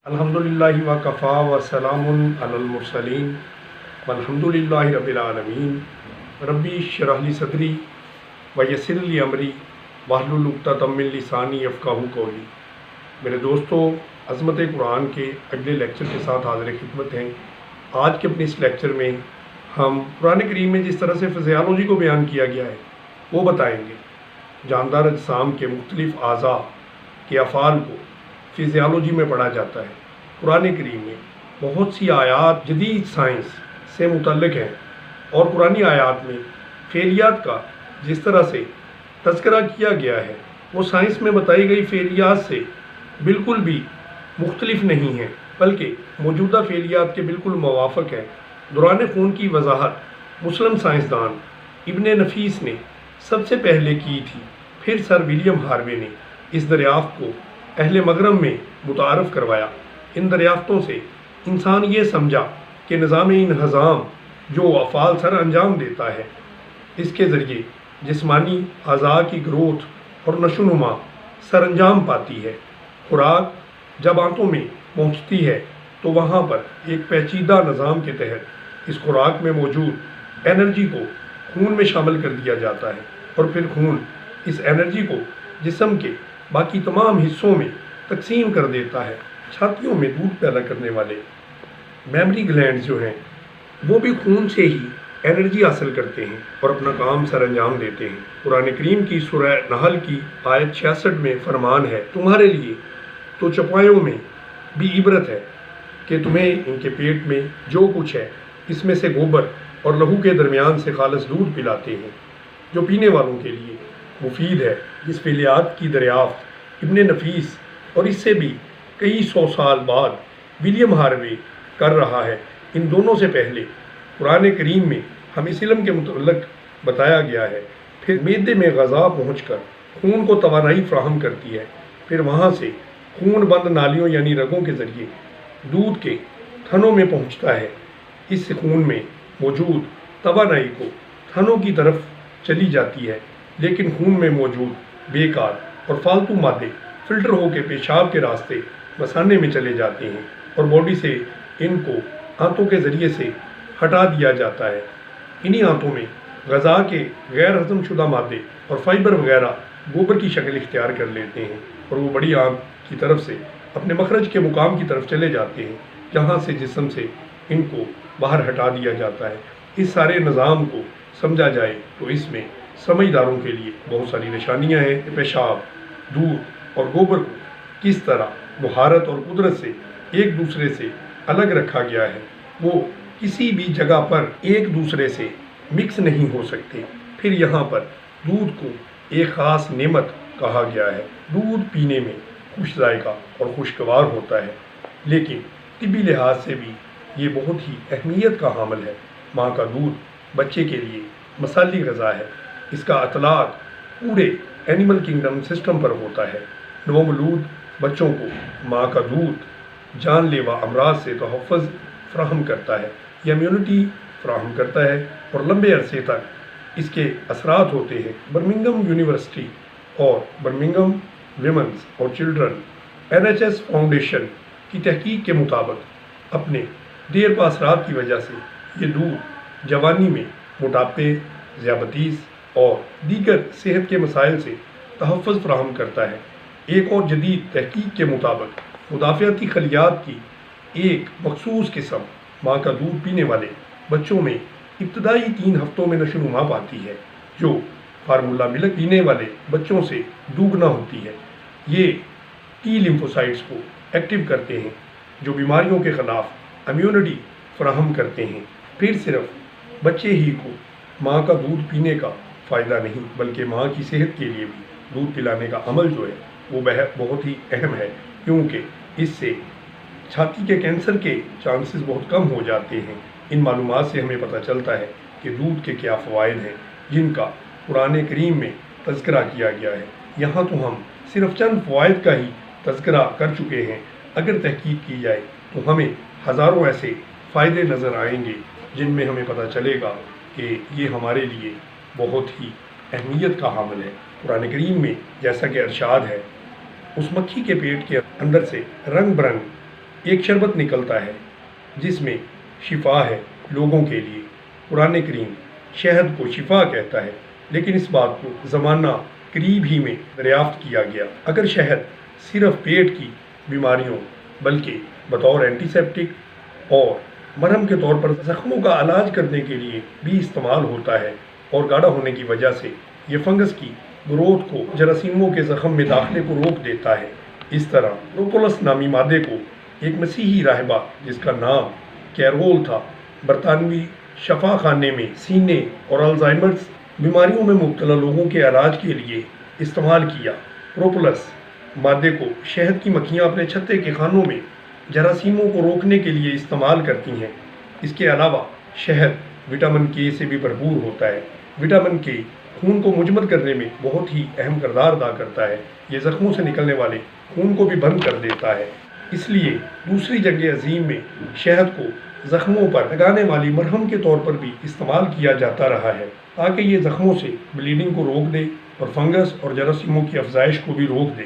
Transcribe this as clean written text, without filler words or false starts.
الحمدللہ وکفا وسلام علی المرسلین والحمدللہ رب العالمین ربی اشرح لی صدری ویسر لی امری واحلل عقدۃ من لسانی یفقہوا قولی۔ میرے دوستو، عظمت قرآن کے اگلے لیکچر کے ساتھ حاضر خدمت ہیں۔ آج کے اپنے اس لیکچر میں ہم قرآن کریم میں جس طرح سے فزیالوجی کو بیان کیا گیا ہے وہ بتائیں گے۔ جاندار اجسام کے مختلف اعضاء کے افعال کو فزیالوجی میں پڑھا جاتا ہے۔ قرآن کریم میں بہت سی آیات جدید سائنس سے متعلق ہیں، اور قرآنی آیات میں فعلیات کا جس طرح سے تذکرہ کیا گیا ہے وہ سائنس میں بتائی گئی فعلیات سے بالکل بھی مختلف نہیں ہیں، بلکہ موجودہ فعلیات کے بالکل موافق ہے۔ دوران خون کی وضاحت مسلم سائنسدان ابن نفیس نے سب سے پہلے کی تھی، پھر سر ولیم ہاروے نے اس دریافت کو اہل مغرب میں متعارف کروایا۔ ان دریافتوں سے انسان یہ سمجھا کہ نظام انہضام جو افعال سر انجام دیتا ہے، اس کے ذریعے جسمانی اعضاء کی گروتھ اور نشو و نما سر انجام پاتی ہے۔ خوراک جب آنتوں میں پہنچتی ہے تو وہاں پر ایک پیچیدہ نظام کے تحت اس خوراک میں موجود انرجی کو خون میں شامل کر دیا جاتا ہے، اور پھر خون اس انرجی کو جسم کے باقی تمام حصوں میں تقسیم کر دیتا ہے۔ چھاتیوں میں دودھ پیدا کرنے والے میمری گلینڈز جو ہیں وہ بھی خون سے ہی انرجی حاصل کرتے ہیں اور اپنا کام سر انجام دیتے ہیں۔ قرآن کریم کی سورہ نحل کی آیت 66 میں فرمان ہے، تمہارے لیے تو چوپایوں میں بھی عبرت ہے کہ تمہیں ان کے پیٹ میں جو کچھ ہے اس میں سے گوبر اور لہو کے درمیان سے خالص دودھ پلاتے ہیں جو پینے والوں کے لیے مفید ہے۔ اس فعلیات کی دریافت ابن نفیس اور اس سے بھی کئی سو سال بعد ولیم ہاروے کر رہا ہے۔ ان دونوں سے پہلے قرآن کریم میں ہمیں اس علم کے متعلق بتایا گیا ہے، پھر معدے میں غذا پہنچ کر خون کو توانائی فراہم کرتی ہے، پھر وہاں سے خون بند نالیوں یعنی رگوں کے ذریعے دودھ کے تھنوں میں پہنچتا ہے۔ اس خون میں موجود توانائی کو تھنوں کی طرف چلی جاتی ہے، لیکن خون میں موجود بیکار اور فالتو مادے فلٹر ہو کے پیشاب کے راستے مثانے میں چلے جاتے ہیں اور باڈی سے ان کو آنتوں کے ذریعے سے ہٹا دیا جاتا ہے۔ انہی آنتوں میں غذا کے غیر ہضم شدہ مادے اور فائبر وغیرہ گوبر کی شکل اختیار کر لیتے ہیں، اور وہ بڑی آنت کی طرف سے اپنے مخرج کے مقام کی طرف چلے جاتے ہیں، جہاں سے جسم سے ان کو باہر ہٹا دیا جاتا ہے۔ اس سارے نظام کو سمجھا جائے تو اس میں سمجھداروں کے لیے بہت ساری نشانیاں ہیں کہ پیشاب، دودھ اور گوبر کو کس طرح مہارت اور قدرت سے ایک دوسرے سے الگ رکھا گیا ہے۔ وہ کسی بھی جگہ پر ایک دوسرے سے مکس نہیں ہو سکتے۔ پھر یہاں پر دودھ کو ایک خاص نعمت کہا گیا ہے۔ دودھ پینے میں خوش ذائقہ اور خوشگوار ہوتا ہے، لیکن طبی لحاظ سے بھی یہ بہت ہی اہمیت کا حامل ہے۔ ماں کا دودھ بچے کے لیے مثالی غذا ہے۔ اس کا اطلاق پورے اینیمل کنگڈم سسٹم پر ہوتا ہے۔ نومولود بچوں کو ماں کا دودھ جان لیوا امراض سے تحفظ فراہم کرتا ہے، یہ امیونٹی فراہم کرتا ہے اور لمبے عرصے تک اس کے اثرات ہوتے ہیں۔ برمنگھم یونیورسٹی اور برمنگھم ویمنز اور چلڈرن NHS فاؤنڈیشن کی تحقیق کے مطابق اپنے دیر پا اثرات کی وجہ سے یہ دودھ جوانی میں موٹاپے، ذیابیطس اور دیگر صحت کے مسائل سے تحفظ فراہم کرتا ہے۔ ایک اور جدید تحقیق کے مطابق مدافعتی خلیات کی ایک مخصوص قسم ماں کا دودھ پینے والے بچوں میں ابتدائی 3 ہفتوں میں نشو و نما پاتی ہے، جو فارمولا ملک پینے والے بچوں سے دوگنا ہوتی ہے۔ یہ ٹی لیمفوسائٹس کو ایکٹیو کرتے ہیں جو بیماریوں کے خلاف امیونٹی فراہم کرتے ہیں۔ پھر صرف بچے ہی کو ماں کا دودھ پینے کا فائدہ نہیں، بلکہ ماں کی صحت کے لیے بھی دودھ پلانے کا عمل جو ہے وہ بہت ہی اہم ہے، کیونکہ اس سے چھاتی کے کینسر کے چانسز بہت کم ہو جاتے ہیں۔ ان معلومات سے ہمیں پتہ چلتا ہے کہ دودھ کے کیا فوائد ہیں جن کا قرآن کریم میں تذکرہ کیا گیا ہے۔ یہاں تو ہم صرف چند فوائد کا ہی تذکرہ کر چکے ہیں، اگر تحقیق کی جائے تو ہمیں ہزاروں ایسے فائدے نظر آئیں گے جن میں ہمیں پتہ چلے گا کہ یہ ہمارے لیے بہت ہی اہمیت کا حامل ہے۔ قرآن کریم میں جیسا کہ ارشاد ہے، اس مکھی کے پیٹ کے اندر سے رنگ برنگ ایک شربت نکلتا ہے جس میں شفا ہے لوگوں کے لیے۔ قرآن کریم شہد کو شفا کہتا ہے، لیکن اس بات کو زمانہ قریب ہی میں دریافت کیا گیا۔ اگر شہد صرف پیٹ کی بیماریوں بلکہ بطور اینٹی سیپٹک اور مرہم کے طور پر زخموں کا علاج کرنے کے لیے بھی استعمال ہوتا ہے اور گاڑھا ہونے کی وجہ سے یہ فنگس کی گروتھ کو، جراثیموں کے زخم میں داخلے کو روک دیتا ہے۔ اس طرح پروپولس نامی مادے کو ایک مسیحی راہبہ جس کا نام کیرول تھا، برطانوی شفا خانے میں سینے اور الزائمرز بیماریوں میں مبتلا لوگوں کے علاج کے لیے استعمال کیا۔ پروپولس مادے کو شہد کی مکھیاں اپنے چھتے کے خانوں میں جراثیموں کو روکنے کے لیے استعمال کرتی ہیں۔ اس کے علاوہ شہد وٹامن کے سے بھی بھرپور ہوتا ہے۔ وٹامن کے خون کو مجمد کرنے میں بہت ہی اہم کردار ادا کرتا ہے۔ یہ زخموں سے نکلنے والے خون کو بھی بند کر دیتا ہے۔ اس لیے دوسری جنگ عظیم میں شہد کو زخموں پر لگانے والی مرہم کے طور پر بھی استعمال کیا جاتا رہا ہے، تاکہ یہ زخموں سے بلیڈنگ کو روک دے اور فنگس اور جراثیموں کی افزائش کو بھی روک دے۔